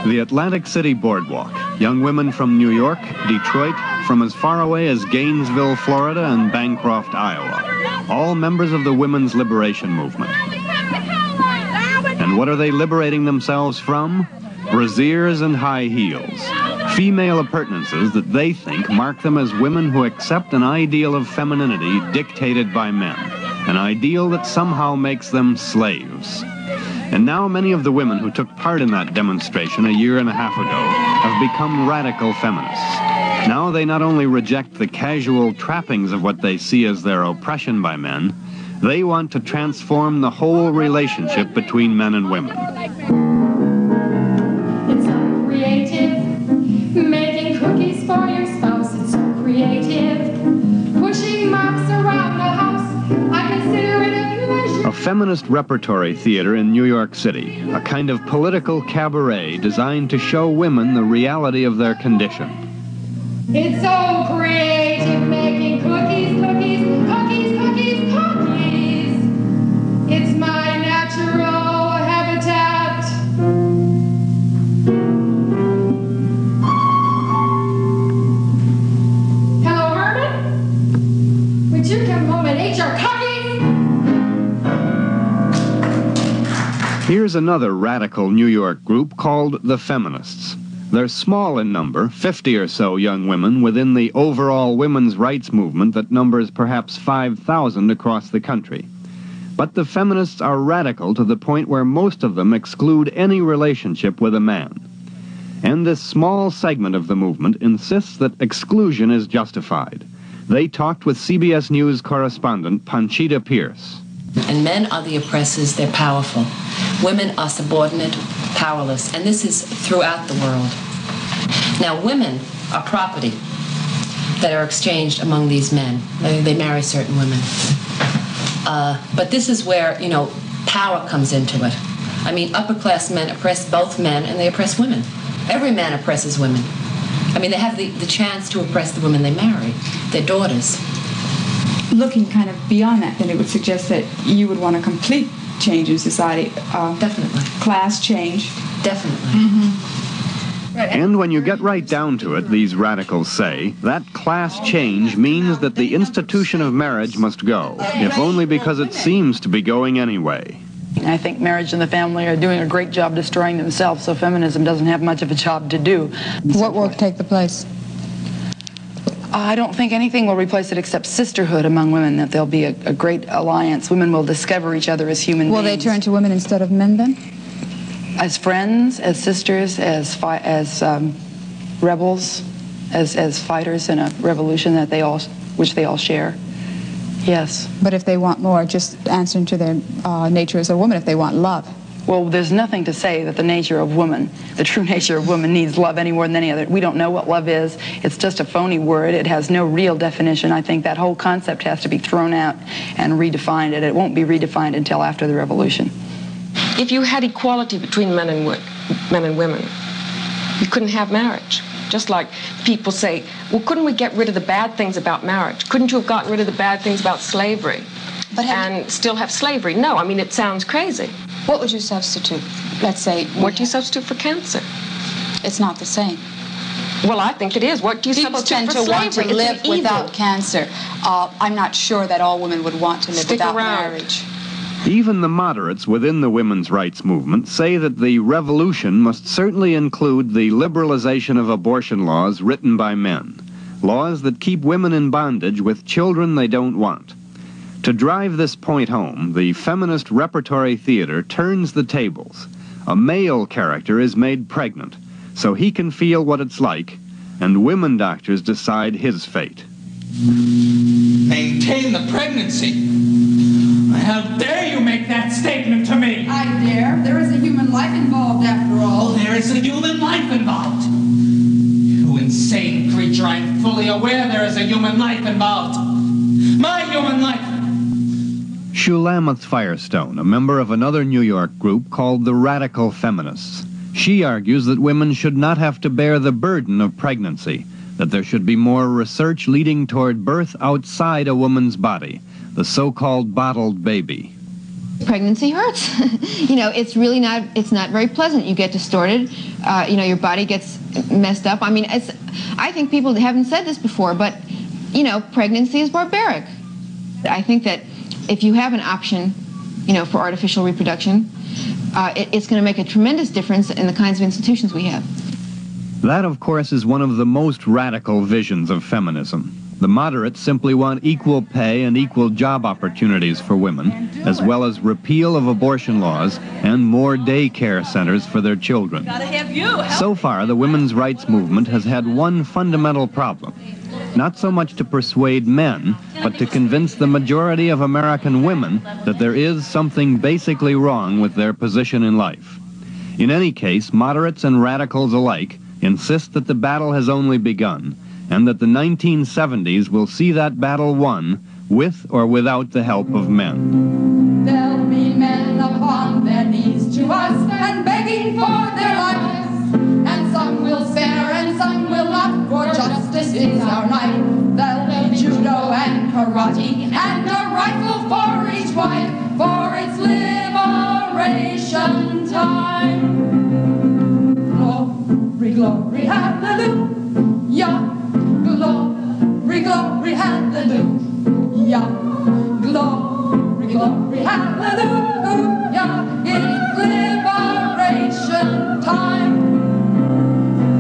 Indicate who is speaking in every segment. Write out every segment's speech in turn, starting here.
Speaker 1: The Atlantic City Boardwalk. Young women from New York, Detroit, from as far away as Gainesville, Florida, and Bancroft, Iowa. All members of the women's liberation movement. And what are they liberating themselves from? Brasiers and high heels. Female appurtenances that they think mark them as women who accept an ideal of femininity dictated by men. An ideal that somehow makes them slaves. And now many of the women who took part in that demonstration a year and a half ago have become radical feminists. Now they not only reject the casual trappings of what they see as their oppression by men, they want to transform the whole relationship between men and women.
Speaker 2: It's so creative, making cookies for your spouse. It's so creative, pushing mops around the house. I consider it a pleasure.
Speaker 1: A feminist repertory theater in New York City, a kind of political cabaret designed to show women the reality of their condition.
Speaker 2: It's so creative, making cookies, cookies, cookies, cookies, cookies. It's my natural habitat. Hello, Herman? Would you come home and eat your cookies?
Speaker 1: Here's another radical New York group called the Feminists. They're small in number, 50 or so young women within the overall women's rights movement that numbers perhaps 5,000 across the country. But the feminists are radical to the point where most of them exclude any relationship with a man. And this small segment of the movement insists that exclusion is justified. They talked with CBS News correspondent Panchita Pierce.
Speaker 3: And men are the oppressors, they're powerful. Women are subordinate, powerless, and this is throughout the world. Now, women are property that are exchanged among these men. They marry certain women. But this is where, power comes into it. I mean, upper-class men oppress both men, and they oppress women. Every man oppresses women. I mean, they have the chance to oppress the women they marry, their daughters.
Speaker 4: Looking kind of beyond that, then it would suggest that you would want a complete change in society.
Speaker 3: Definitely.
Speaker 4: Class change.
Speaker 3: Definitely.
Speaker 4: Mm-hmm.
Speaker 3: Right.
Speaker 1: And when you get right down to it, these radicals say, that class change means that the institution of marriage must go, if only because it seems to be going anyway.
Speaker 5: I think marriage and the family are doing a great job destroying themselves, so feminism doesn't have much of a job to do.
Speaker 4: What will take the place?
Speaker 5: I don't think anything will replace it except sisterhood among women, that there'll be a great alliance. Women will discover each other as human beings.
Speaker 4: Will they turn to women instead of men then?
Speaker 5: As friends, as sisters, as rebels, as fighters in a revolution which they all share. Yes.
Speaker 4: But if they want more, just answering to their nature as a woman, if they want love.
Speaker 5: Well, there's nothing to say that the nature of woman, the true nature of woman, needs love any more than any other. We don't know what love is. It's just a phony word. It has no real definition. I think that whole concept has to be thrown out and redefined, and it won't be redefined until after the revolution.
Speaker 6: If you had equality between men and women, you couldn't have marriage. Just like people say, well, couldn't we get rid of the bad things about marriage? Couldn't you have gotten rid of the bad things about slavery and still have slavery? No, I mean, it sounds crazy.
Speaker 7: What would you substitute? Let's say...
Speaker 6: What do you substitute for cancer?
Speaker 7: It's not the same.
Speaker 6: Well, I think it is. What do you substitute for slavery?
Speaker 7: People tend to want to live without cancer. I'm not sure that all women would want to live without marriage.
Speaker 1: Even the moderates within the women's rights movement say that the revolution must certainly include the liberalization of abortion laws written by men, laws that keep women in bondage with children they don't want. To drive this point home, the feminist repertory theater turns the tables. A male character is made pregnant, so he can feel what it's like, and women doctors decide his fate.
Speaker 8: Maintain the pregnancy? How dare you make that statement to me?
Speaker 9: I dare. There is a human life involved, after all.
Speaker 8: Oh, there is a human life involved. You insane creature, I'm fully aware there is a human life involved. My human life.
Speaker 1: Shulamith Firestone, a member of another New York group called the Radical Feminists. She argues that women should not have to bear the burden of pregnancy, that there should be more research leading toward birth outside a woman's body, the so-called bottled baby.
Speaker 10: Pregnancy hurts. You know, it's really not, it's not very pleasant. You get distorted, you know, your body gets messed up. I mean, I think people haven't said this before, but, you know, pregnancy is barbaric. I think that if you have an option, you know, for artificial reproduction, it's going to make a tremendous difference in the kinds of institutions we have.
Speaker 1: That, of course, is one of the most radical visions of feminism. The moderates simply want equal pay and equal job opportunities for women, as well as repeal of abortion laws and more daycare centers for their children. So far, the women's rights movement has had one fundamental problem. Not so much to persuade men, but to convince the majority of American women that there is something basically wrong with their position in life. In any case, moderates and radicals alike insist that the battle has only begun, and that the 1970s will see that battle won with or without the help of men.
Speaker 2: There'll be men upon their knees to us and begging for their lives, and some will spare and some will not, for justice is our knife. There'll be judo and karate and a rifle for each wife, for it's liberation time. Glory, glory, hallelujah. Glory, glory, hallelujah. Glory, glory, hallelujah. It's liberation time.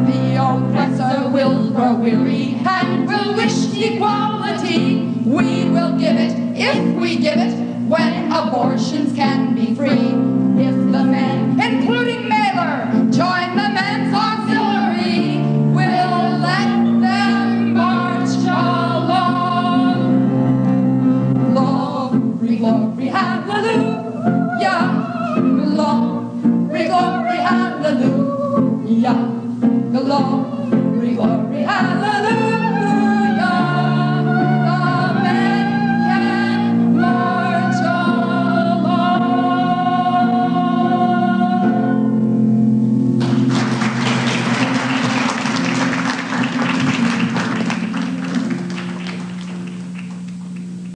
Speaker 2: The oppressor will grow weary and will wish equality. We will give it, if we give it, when abortions can be free. If the men, including Mailer, join the men's auxiliary, we'll let them march along. Glory, glory, hallelujah. Glory, glory, hallelujah. Glory.